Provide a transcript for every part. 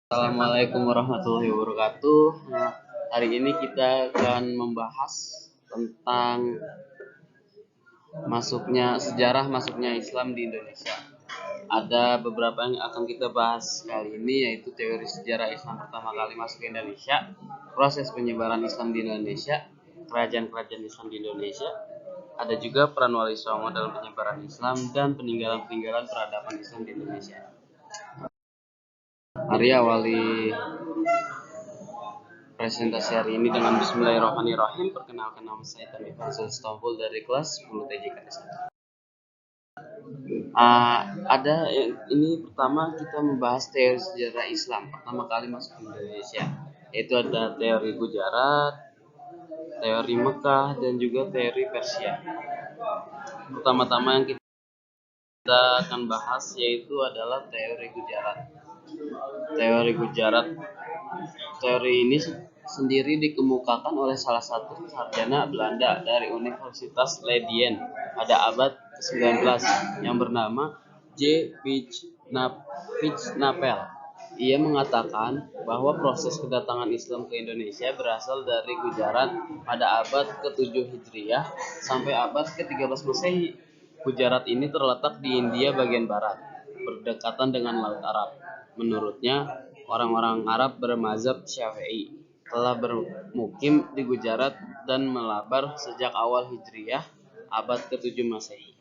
Assalamualaikum warahmatullahi wabarakatuh. Nah, hari ini kita akan membahas tentang sejarah masuknya Islam di Indonesia. Ada beberapa yang akan kita bahas kali ini, yaitu teori sejarah Islam pertama kali masuk ke Indonesia, proses penyebaran Islam di Indonesia, kerajaan-kerajaan Islam di Indonesia, ada juga peran Wali Songo dalam penyebaran Islam dan peninggalan-peninggalan peradaban Islam di Indonesia. Mari awali presentasi hari ini dengan Bismillahirrahmanirrahim. Perkenalkan, nama saya Tami Fazil Istanbul dari kelas 10 TJK. Ini pertama kita membahas teori sejarah Islam pertama kali masuk ke Indonesia, yaitu ada teori Gujarat, teori Mekah, dan juga teori Persia. Pertama-tama yang kita akan bahas yaitu adalah teori Gujarat. Teori ini sendiri dikemukakan oleh salah satu sarjana Belanda dari Universitas Leiden pada abad ke-19 yang bernama J. Pijnappel. Ia mengatakan bahwa proses kedatangan Islam ke Indonesia berasal dari Gujarat pada abad ke-7 Hijriah sampai abad ke-13 Masehi. Gujarat ini terletak di India bagian barat, berdekatan dengan Laut Arab. Menurutnya, orang-orang Arab bermazhab Syafi'i telah bermukim di Gujarat dan melabar sejak awal Hijriah abad ke-7 Masehi.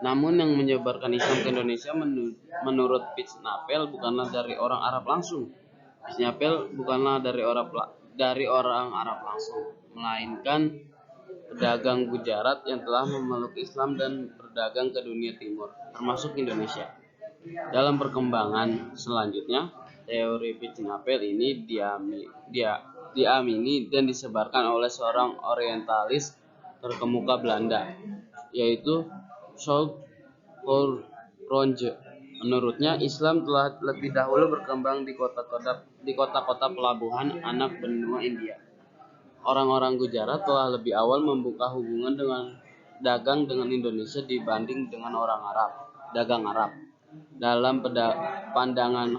Namun yang menyebarkan Islam ke Indonesia menurut Pijnappel bukanlah dari orang Arab langsung. Pijnappel bukanlah dari orang Arab langsung, melainkan pedagang Gujarat yang telah memeluk Islam dan berdagang ke dunia timur, termasuk Indonesia. Dalam perkembangan selanjutnya, teori Pijnappel ini diamini dan disebarkan oleh seorang orientalis terkemuka Belanda, yaitu Saul Courronge. Menurutnya, Islam telah lebih dahulu berkembang di kota-kota pelabuhan anak benua India. Orang-orang Gujarat telah lebih awal membuka hubungan dagang dengan Indonesia dibanding dengan dagang Arab. Dalam pandangan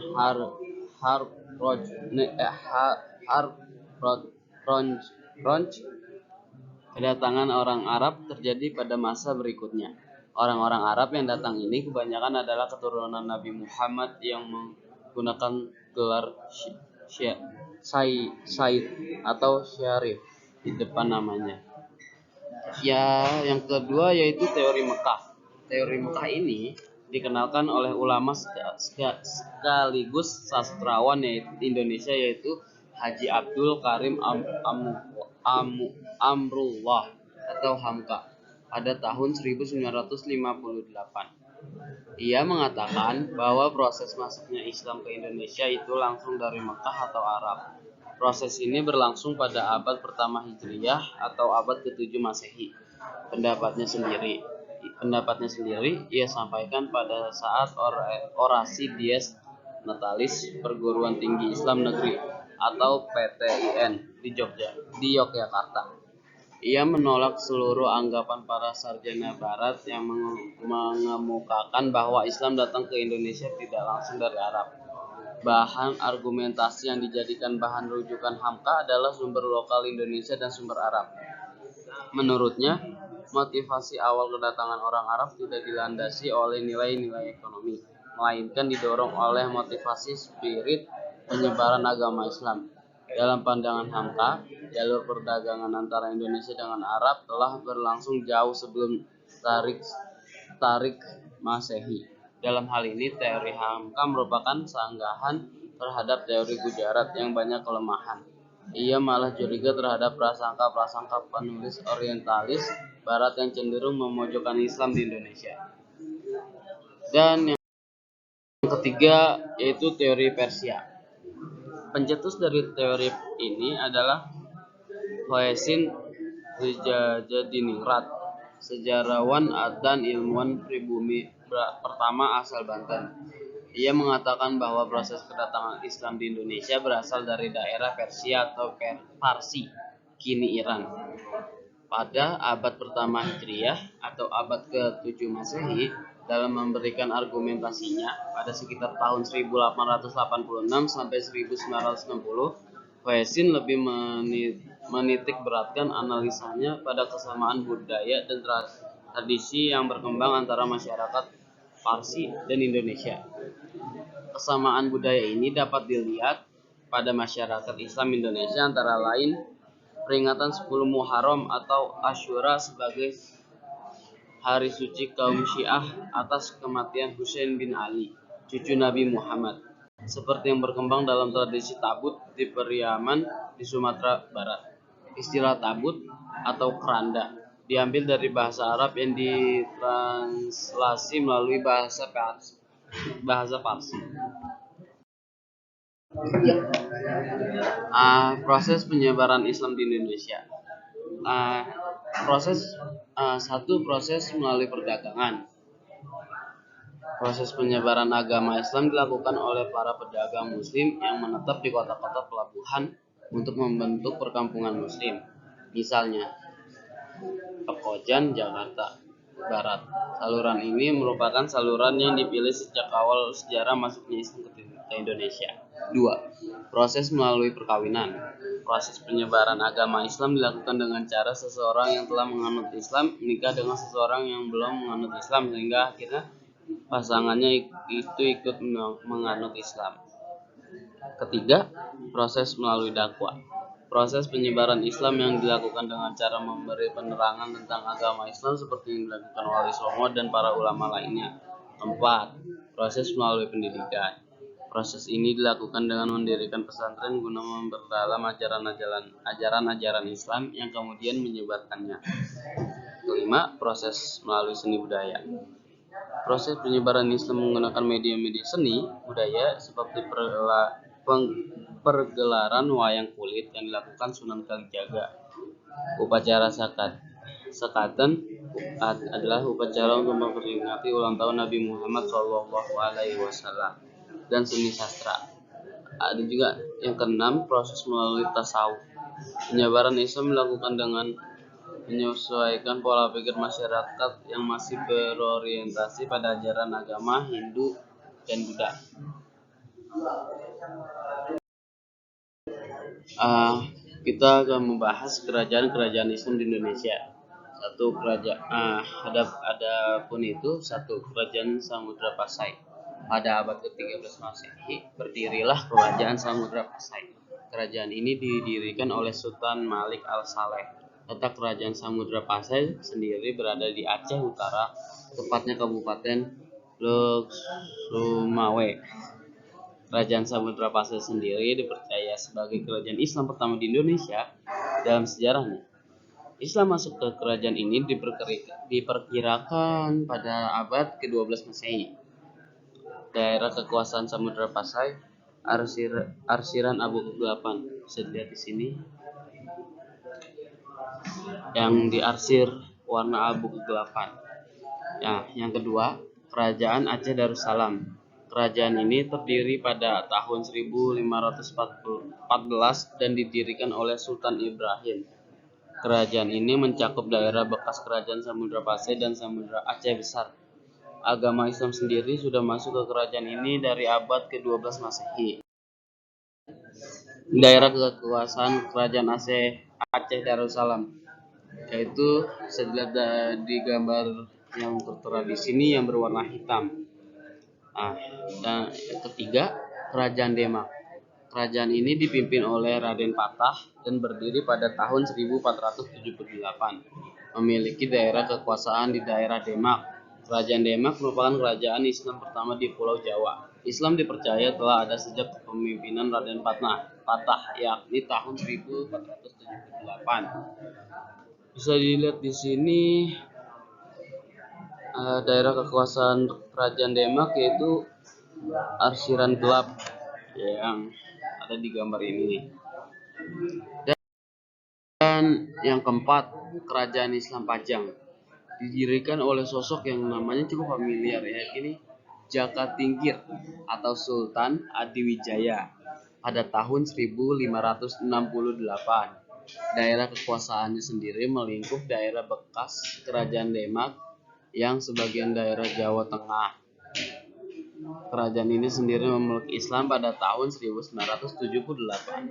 Hartrodge, kedatangan orang Arab terjadi pada masa berikutnya. Orang-orang Arab yang datang ini kebanyakan adalah keturunan Nabi Muhammad yang menggunakan gelar Said atau Syarif di depan namanya. Yang kedua yaitu teori Mekah. Teori Mekah ini dikenalkan oleh ulama sekaligus sastrawan Indonesia, yaitu Haji Abdul Karim Amrullah atau Hamka pada tahun 1958. Ia mengatakan bahwa proses masuknya Islam ke Indonesia itu langsung dari Mekah atau Arab. Proses ini berlangsung pada abad pertama Hijriah atau abad ke-7 Masehi. Pendapatnya sendiri ia sampaikan pada saat orasi Dies Natalis Perguruan Tinggi Islam Negeri atau PTIN di Yogyakarta. Ia menolak seluruh anggapan para sarjana barat yang mengemukakan bahwa Islam datang ke Indonesia tidak langsung dari Arab. Bahan argumentasi yang dijadikan bahan rujukan Hamka adalah sumber lokal Indonesia dan sumber Arab. Menurutnya, motivasi awal kedatangan orang Arab tidak dilandasi oleh nilai-nilai ekonomi, melainkan didorong oleh motivasi spirit penyebaran agama Islam. Dalam pandangan Hamka, jalur perdagangan antara Indonesia dengan Arab telah berlangsung jauh sebelum tarik Masehi. Dalam hal ini, teori Hamka merupakan sanggahan terhadap teori Gujarat yang banyak kelemahan. Ia malah curiga terhadap prasangka-prasangka penulis orientalis barat yang cenderung memojokkan Islam di Indonesia. Dan yang ketiga yaitu teori Persia. Pencetus dari teori ini adalah Hoeshin Rijajadiningrat, sejarawan dan ilmuwan pribumi pertama asal Banten. Ia mengatakan bahwa proses kedatangan Islam di Indonesia berasal dari daerah Persia atau Parsi, kini Iran. Pada abad pertama Hijriah atau abad ke-7 Masehi, dalam memberikan argumentasinya pada sekitar tahun 1886 sampai 1960, Huizin lebih menitik beratkan analisanya pada kesamaan budaya dan tradisi yang berkembang antara masyarakat Parsi dan Indonesia. Kesamaan budaya ini dapat dilihat pada masyarakat Islam Indonesia, antara lain peringatan 10 Muharram atau Asyura sebagai hari suci kaum Syiah atas kematian Husain bin Ali, cucu Nabi Muhammad, seperti yang berkembang dalam tradisi tabut di Periaman di Sumatera Barat. Istilah tabut atau keranda diambil dari bahasa Arab yang ditranslasi melalui bahasa Parsi. Proses penyebaran Islam di Indonesia. Proses melalui perdagangan. Proses penyebaran agama Islam dilakukan oleh para pedagang Muslim yang menetap di kota-kota pelabuhan untuk membentuk perkampungan Muslim. Misalnya, Pekojan, Jakarta Barat. Saluran ini merupakan saluran yang dipilih sejak awal sejarah masuknya Islam ke Indonesia. 2. Proses melalui perkawinan. Proses penyebaran agama Islam dilakukan dengan cara seseorang yang telah menganut Islam menikah dengan seseorang yang belum menganut Islam, sehingga akhirnya pasangannya itu ikut menganut Islam. Ketiga, proses melalui dakwah. Proses penyebaran Islam yang dilakukan dengan cara memberi penerangan tentang agama Islam seperti yang dilakukan Wali Songo dan para ulama lainnya. 4. Proses melalui pendidikan. Proses ini dilakukan dengan mendirikan pesantren guna memperdalam ajaran-ajaran Islam yang kemudian menyebarkannya. Kelima, proses melalui seni budaya. Proses penyebaran Islam menggunakan media-media seni budaya seperti pergelaran wayang kulit yang dilakukan Sunan Kalijaga. Upacara Sekaten adalah upacara untuk memperingati ulang tahun Nabi Muhammad SAW, dan seni sastra. Ada juga yang keenam, proses melalui tasawuf. Penyebaran Islam dilakukan dengan menyesuaikan pola pikir masyarakat yang masih berorientasi pada ajaran agama Hindu dan Buddha. Kita akan membahas kerajaan-kerajaan Islam di Indonesia. Satu kerajaan Samudra Pasai. Pada abad ke-13 Masehi, berdirilah kerajaan Samudra Pasai. Kerajaan ini didirikan oleh Sultan Malik Al-Saleh. Letak kerajaan Samudra Pasai sendiri berada di Aceh Utara, tepatnya Kabupaten Lhokseumawe. Kerajaan Samudra Pasai sendiri dipercaya sebagai kerajaan Islam pertama di Indonesia dalam sejarahnya. Islam masuk ke kerajaan ini diperkirakan pada abad ke-12 Masehi. Daerah kekuasaan Samudra Pasai, arsiran Abu Kegelapan. Bisa dilihat di sini. Yang diarsir warna abu kegelapan. Yang kedua, Kerajaan Aceh Darussalam. Kerajaan ini terdiri pada tahun 1514 dan didirikan oleh Sultan Ibrahim. Kerajaan ini mencakup daerah bekas Kerajaan Samudra Pasai dan Samudra Aceh Besar. Agama Islam sendiri sudah masuk ke kerajaan ini dari abad ke-12 Masehi. Daerah kekuasaan Kerajaan Aceh Darussalam, yaitu bisa dilihat di gambar yang tertera di sini yang berwarna hitam. Dan yang ketiga, Kerajaan Demak. Kerajaan ini dipimpin oleh Raden Patah dan berdiri pada tahun 1478. Memiliki daerah kekuasaan di daerah Demak. Kerajaan Demak merupakan kerajaan Islam pertama di Pulau Jawa. Islam dipercaya telah ada sejak kepemimpinan Raden Patah, yakni tahun 1478. Bisa dilihat di sini daerah kekuasaan Kerajaan Demak, yaitu arsiran gelap yang ada di gambar ini. Dan yang keempat, Kerajaan Islam Pajang. Didirikan oleh sosok yang namanya cukup familiar, yakni Jaka Tingkir atau Sultan Adiwijaya pada tahun 1568. Daerah kekuasaannya sendiri melingkup daerah bekas Kerajaan Demak yang sebagian daerah Jawa Tengah. Kerajaan ini sendiri memeluk Islam pada tahun 1978.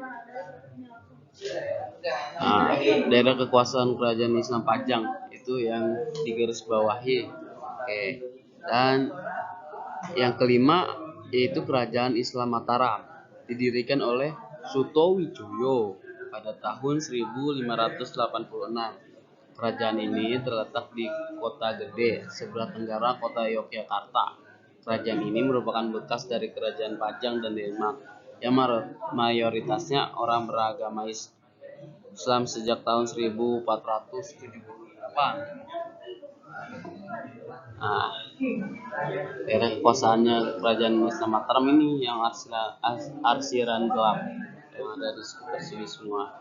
Nah, daerah kekuasaan kerajaan Islam Pajang itu yang digarisbawahi. Oke. Dan yang kelima yaitu kerajaan Islam Mataram, didirikan oleh Sutowijoyo pada tahun 1586. Kerajaan ini terletak di Kota Gede, sebelah tenggara kota Yogyakarta. Kerajaan ini merupakan bekas dari kerajaan Pajang dan Demak yang mayoritasnya orang beragama Islam sejak tahun 1478. Nah, daerah kekuasaannya kerajaan Islam Mataram ini yang arsiran gelap yang ada di sekitar sini semua.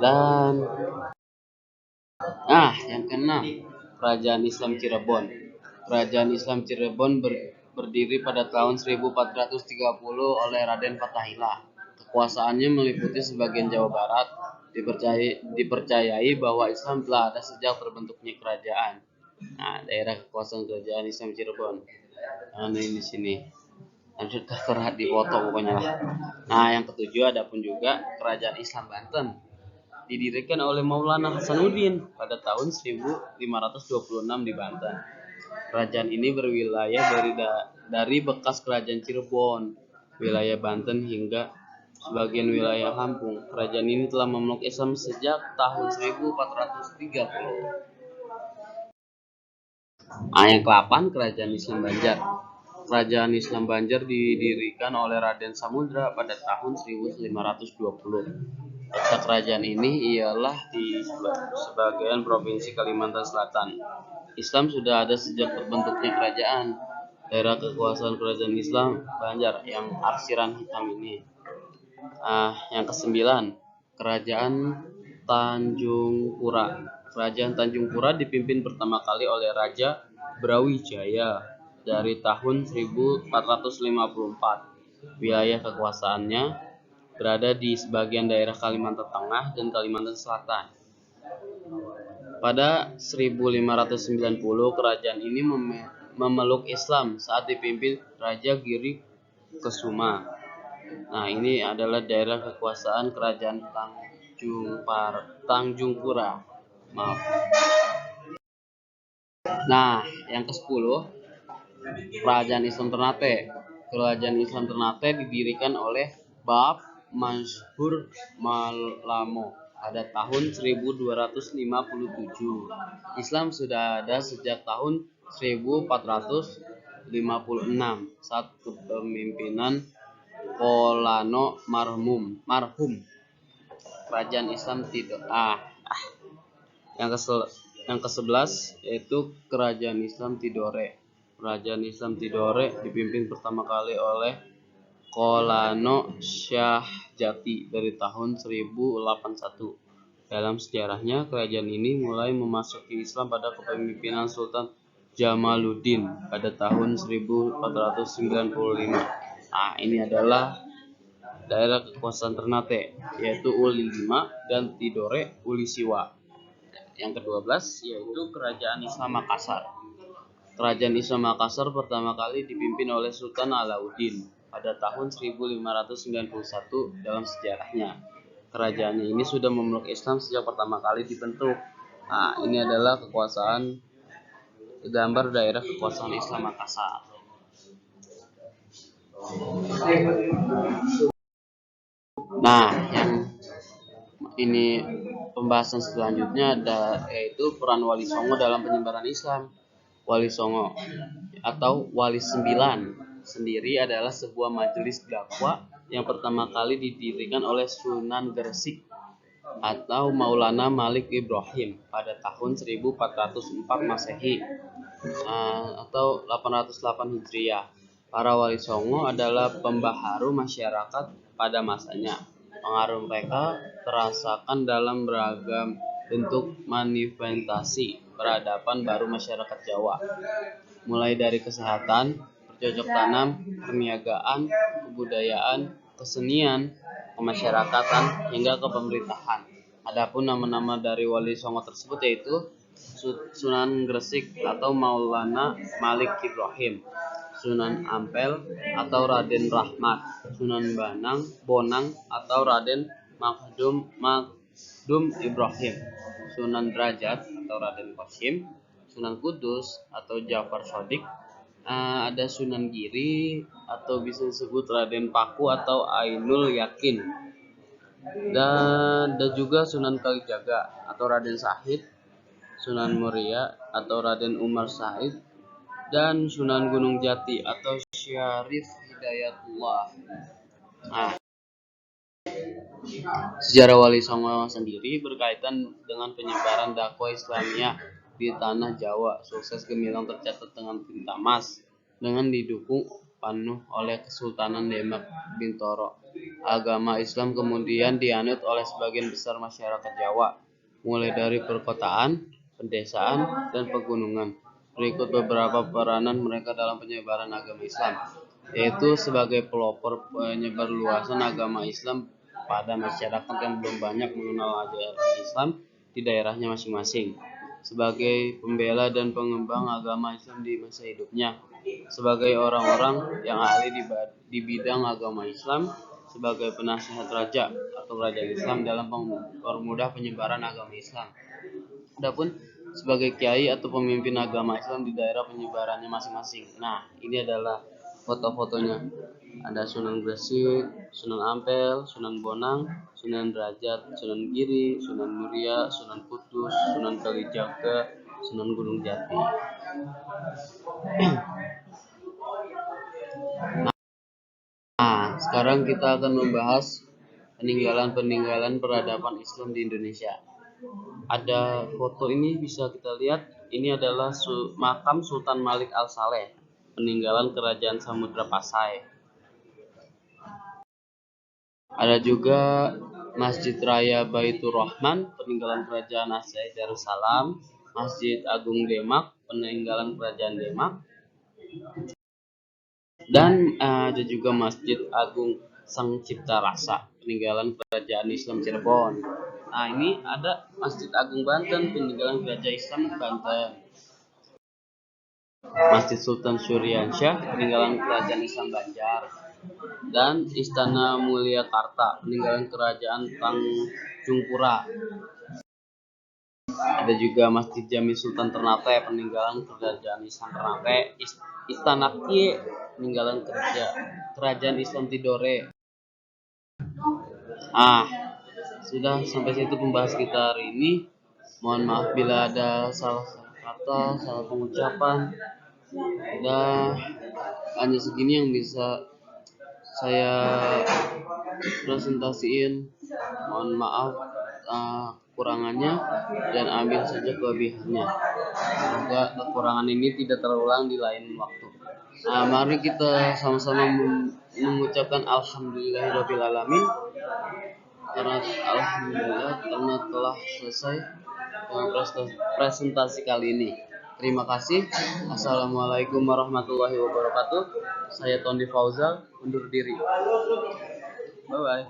Dan yang keenam, kerajaan Islam Cirebon. Kerajaan Islam Cirebon berdiri pada tahun 1430 oleh Raden Fathaillah. Kekuasaannya meliputi sebagian Jawa Barat. Dipercayai bahwa Islam telah ada sejak terbentuknya kerajaan. Nah, daerah kekuasaan kerajaan Islam Cirebon. Nah, ini di sini. Lanjut terlihat di foto pokoknya lah. Nah, yang ketujuh ada pun juga kerajaan Islam Banten. Didirikan oleh Maulana Hasanuddin pada tahun 1526 di Banten. Kerajaan ini berwilayah dari bekas kerajaan Cirebon, wilayah Banten hingga sebagian wilayah Lampung. Kerajaan ini telah memeluk Islam sejak tahun 1430. Yang ke-8, kerajaan Islam Banjar. Kerajaan Islam Banjar didirikan oleh Raden Samudra pada tahun 1520. Letak kerajaan ini ialah di sebagian provinsi Kalimantan Selatan. Islam sudah ada sejak terbentuknya kerajaan. Daerah kekuasaan kerajaan Islam Banjar yang arsiran hitam ini. Yang ke-9, kerajaan Tanjung Pura. Kerajaan Tanjung Pura dipimpin pertama kali oleh Raja Brawijaya dari tahun 1454. Wilayah kekuasaannya berada di sebagian daerah Kalimantan Tengah dan Kalimantan Selatan. Pada 1590, kerajaan ini memeluk Islam saat dipimpin Raja Giri Kesuma. Nah, ini adalah daerah kekuasaan kerajaan Tanjung Pura. Maaf. Nah, yang ke-10, kerajaan Islam Ternate. Kerajaan Islam Ternate didirikan oleh Bab Mansur Malamo pada tahun 1257. Islam sudah ada sejak tahun 1456 saat kepemimpinan Kolano marhum. Kerajaan Islam yang ke-11 yaitu kerajaan Islam Tidore. Kerajaan Islam Tidore dipimpin pertama kali oleh Kolano Syahjati dari tahun 1081. Dalam sejarahnya, kerajaan ini mulai memasuki Islam pada kepemimpinan Sultan Jamaluddin pada tahun 1495. Ini adalah daerah kekuasaan Ternate, yaitu Uli 5 dan Tidore Uli Siwa. Yang ke-12 yaitu kerajaan Islam Makassar. Kerajaan Islam Makassar pertama kali dipimpin oleh Sultan Alauddin pada tahun 1591 dalam sejarahnya. Kerajaan ini sudah memeluk Islam sejak pertama kali dibentuk. Ini adalah kekuasaan gambar daerah kekuasaan Islam Makassar. Yang ini pembahasan selanjutnya yaitu peran Wali Songo dalam penyebaran Islam. Wali Songo atau Wali 9 sendiri adalah sebuah majelis dakwah yang pertama kali didirikan oleh Sunan Gresik atau Maulana Malik Ibrahim pada tahun 1404 Masehi atau 808 Hijriah. Para Wali Songo adalah pembaharu masyarakat pada masanya. Pengaruh mereka terasakan dalam beragam bentuk manifestasi peradaban baru masyarakat Jawa, mulai dari kesehatan, bercocok tanam, perniagaan, kebudayaan, kesenian, kemasyarakatan, hingga kepemerintahan. Adapun nama-nama dari Wali Songo tersebut yaitu Sunan Gresik atau Maulana Malik Ibrahim, Sunan Ampel atau Raden Rahmat, Sunan Bonang atau Raden Makdum Ibrahim, Sunan Derajat atau Raden Qasim, Sunan Kudus atau Ja'far Shadiq, ada Sunan Giri atau bisa disebut Raden Paku atau Ainul Yakin, dan ada juga Sunan Kalijaga atau Raden Sahid, Sunan Muria atau Raden Umar Said, dan Sunan Gunung Jati atau Syarif Hidayatullah. Nah, sejarah Wali Songo sendiri berkaitan dengan penyebaran dakwah Islamiyah di tanah Jawa. Sukses gemilang tercatat dengan tinta emas dengan didukung penuh oleh Kesultanan Demak Bintoro. Agama Islam kemudian dianut oleh sebagian besar masyarakat Jawa, mulai dari perkotaan, pedesaan, dan pegunungan. Berikut beberapa peranan mereka dalam penyebaran agama Islam, yaitu sebagai pelopor penyebar luasan agama Islam pada masyarakat yang belum banyak mengenal ajaran Islam di daerahnya masing-masing, sebagai pembela dan pengembang agama Islam di masa hidupnya, sebagai orang-orang yang ahli di bidang agama Islam, sebagai penasihat raja atau raja Islam dalam mempermudah penyebaran agama Islam. Adapun sebagai kiai atau pemimpin agama Islam di daerah penyebarannya masing-masing. Nah, ini adalah foto-fotonya. Ada Sunan Gresik, Sunan Ampel, Sunan Bonang, Sunan Derajat, Sunan Giri, Sunan Muria, Sunan Kudus, Sunan Kalijaga, Sunan Gunung Jati. Nah, sekarang kita akan membahas peninggalan-peninggalan peradaban Islam di Indonesia. Ada foto ini bisa kita lihat, ini adalah makam Sultan Malik Al-Saleh, peninggalan kerajaan Samudra Pasai. Ada juga Masjid Raya Baitur Rahman, peninggalan kerajaan Asyik Darussalam, Masjid Agung Demak, peninggalan kerajaan Demak, dan ada juga Masjid Agung Sang Cipta Rasa, peninggalan kerajaan Islam Cirebon. Nah, ini ada Masjid Agung Banten, peninggalan kerajaan Islam Banten. Masjid Sultan Syuriansyah, peninggalan kerajaan Islam Banjar. Dan Istana Mulia Karta, peninggalan kerajaan Tanjung Pura. Ada juga Masjid Jami Sultan Ternate, peninggalan kerajaan Islam Ternate. Istana Kie, peninggalan kerajaan Islam Tidore. Sudah sampai situ pembahas kita hari ini. Mohon maaf bila ada salah kata, salah pengucapan. Udah hanya segini yang bisa saya presentasiin. Mohon maaf kekurangannya dan ambil saja kelebihannya. Semoga kekurangan ini tidak terulang di lain waktu. Mari kita sama-sama mengucapkan alhamdulillahirabbil alamin. Alhamdulillah karena telah selesai dengan presentasi kali ini. Terima kasih. Assalamualaikum warahmatullahi wabarakatuh. Saya Tondi Fauzal undur diri. Bye bye.